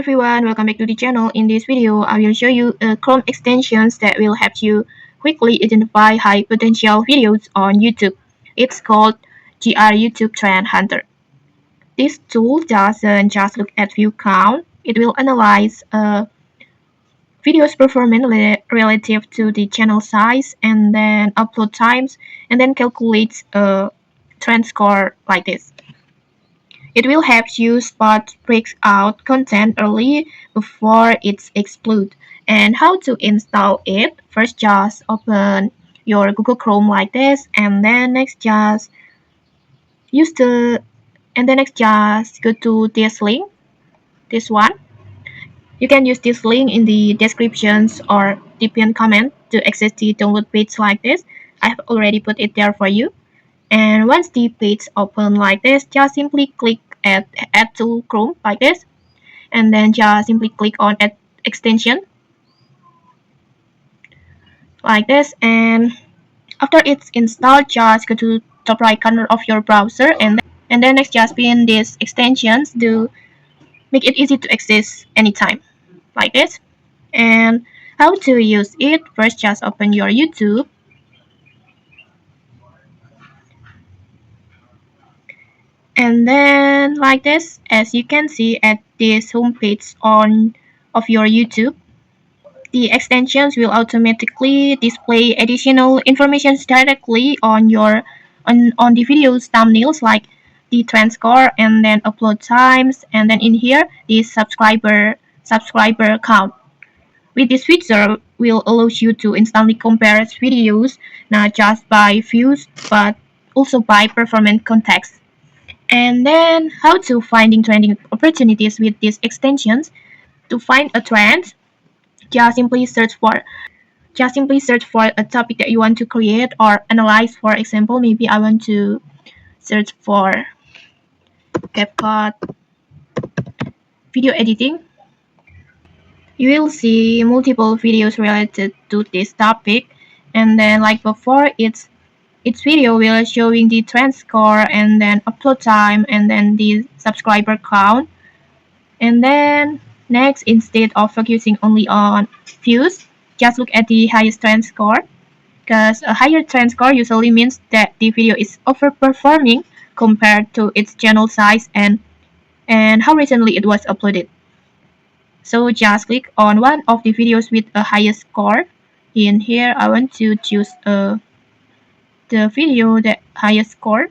everyone, welcome back to the channel. In this video, I will show you Chrome extensions that will help you quickly identify high potential videos on YouTube. It's called GR YouTube Trend Hunter. This tool doesn't just look at view count, it will analyze videos performance relative to the channel size and then upload times and then calculates a trend score like this. It will help you spot breakout content early before it explodes. And how to install it? First, just open your Google Chrome like this, and then next just go to this link, this one. You can use this link in the descriptions or the pinned comment to access the download page like this. I have already put it there for you. And once the page open like this, just simply click add to Chrome like this, and then just simply click on add extension like this. And after it's installed, just go to top right corner of your browser, and then next just pin these extensions to make it easy to access anytime like this. And how to use it? First, just open your YouTube. And then like this, as you can see at this homepage of your YouTube, the extensions will automatically display additional information directly on the video's thumbnails, like the trend score and then upload times, and then in here the subscriber count. With this feature will allow you to instantly compare videos not just by views but also by performance context. And then how to finding trending opportunities with these extensions. To find a trend, just simply search for a topic that you want to create or analyze. For example, maybe I want to search for CapCut video editing. You will see multiple videos related to this topic, and then like before, its video will showing the trend score and then upload time and then the subscriber count. And then next, instead of focusing only on views, just look at the highest trend score, because a higher trend score usually means that the video is overperforming compared to its channel size and how recently it was uploaded. So just click on one of the videos with a highest score. In here, I want to choose the video that highest score.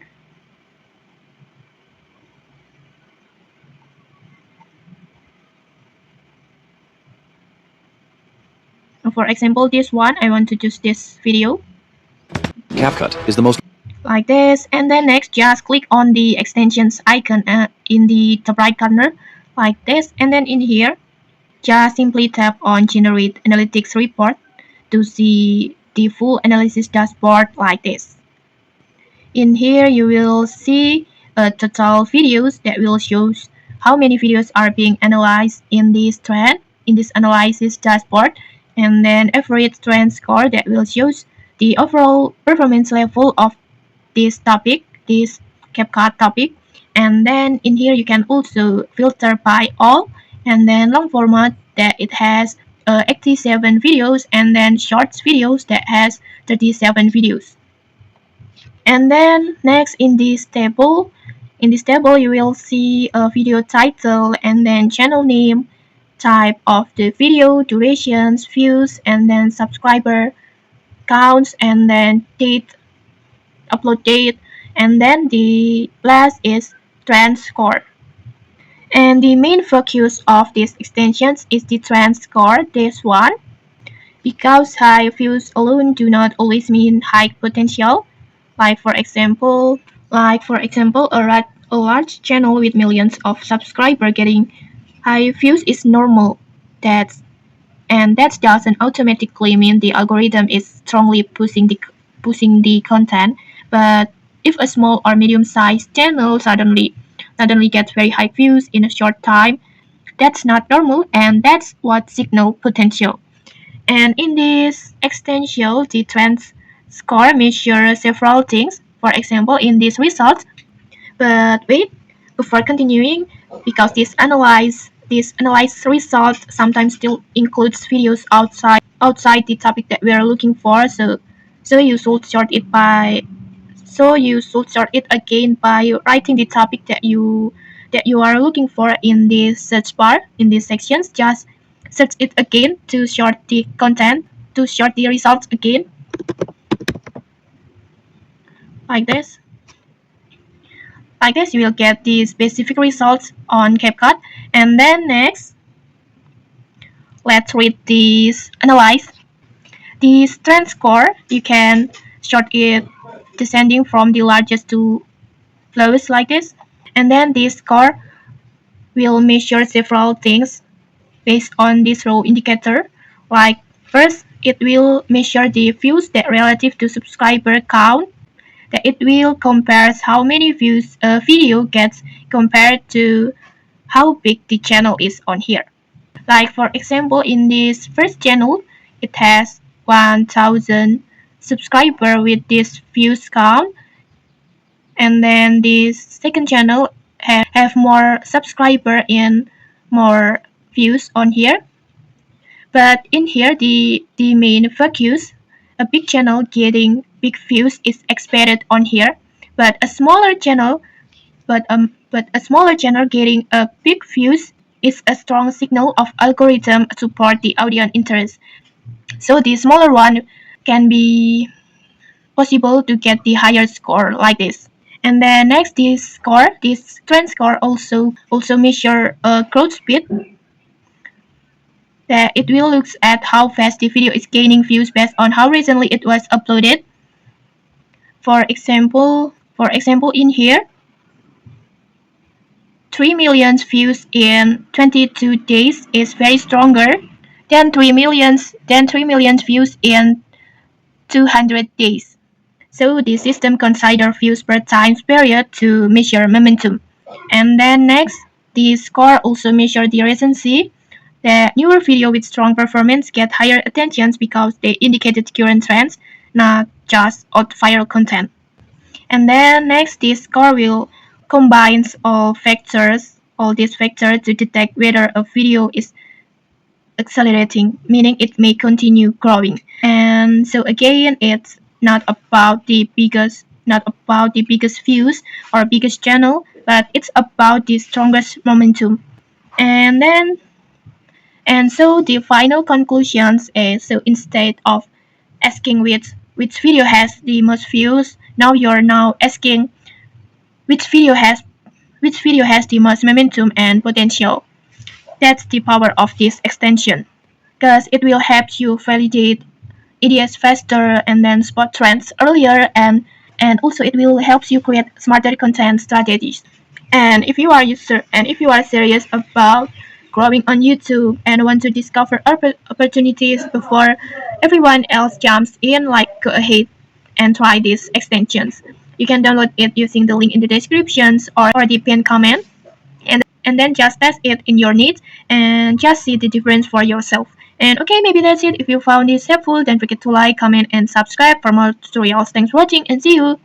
For example, this one, I want to choose this video. CapCut is the most like this, and then next just click on the extensions icon in the top right corner like this, and then in here just simply tap on generate analytics report to see the full analysis dashboard like this. In here you will see total videos that will show how many videos are being analyzed in this trend, in this analysis dashboard, and then average trend score that will show the overall performance level of this topic, this CapCut topic. And then in here you can also filter by all, and then long format that it has 87 videos, and then shorts videos that has 37 videos. And then next in this table you will see a video title and then channel name, type of the video, durations, views, and then subscriber counts, and then date, upload date, and then the last is trend score. And the main focus of these extensions is the trend score, this one, because high views alone do not always mean high potential. Like for example, a large channel with millions of subscribers getting high views is normal. That doesn't automatically mean the algorithm is strongly pushing the content. But if a small or medium-sized channel suddenly gets very high views in a short time, that's not normal, and that's what signal potential. And in this extension, the trend score measures several things. For example, in this result, but wait, before continuing, because this analyze this analyze result sometimes still includes videos outside the topic that we are looking for. So you should sort it by so you should sort it again by writing the topic that you are looking for in this search bar in these sections. Just search it again to sort the content, to sort the results again, like this. Like this, you will get the specific results on CapCut. And then next, let's read this analyze. The strength score, you can sort it descending from the largest to lowest like this. And then this score will measure several things based on this row indicator. Like first, it will measure the views that relative to subscriber count. That it will compare how many views a video gets compared to how big the channel is on here. Like for example, in this first channel, it has 1,000 subscriber with this views count, and then this second channel have more subscriber and more views on here. But in here, the main focus, a big channel getting big views is expected on here, but a smaller channel, but a smaller channel getting a big views is a strong signal of algorithm support the audience interest. So the smaller one can be possible to get the higher score like this. And then next, this trend score also measure growth speed. That it will look at how fast the video is gaining views based on how recently it was uploaded. For example, in here, 3 million views in 22 days is very stronger than 3 million views in 200 days. So the system considers views per time period to measure momentum. And then next, the score also measures the recency. The newer video with strong performance get higher attentions because they indicated current trends, not just old viral content. And then next, this score will combines all these factors to detect whether a video is accelerating, meaning it may continue growing. And so again, it's not about the biggest views or biggest channel, but it's about the strongest momentum. And then and so the final conclusions is, so instead of asking which video has the most views, now you're now asking which video has the most momentum and potential. That's the power of this extension, because it will help you validate ideas faster and then spot trends earlier, and also it will help you create smarter content strategies. And if you are serious about growing on YouTube and want to discover opportunities before everyone else jumps in, like, go ahead and try these extensions. You can download it using the link in the descriptions or the pinned comment, and then just test it in your needs and just see the difference for yourself. And okay, maybe that's it. If you found this helpful, don't forget to like, comment, and subscribe for more tutorials. Thanks for watching, and see you!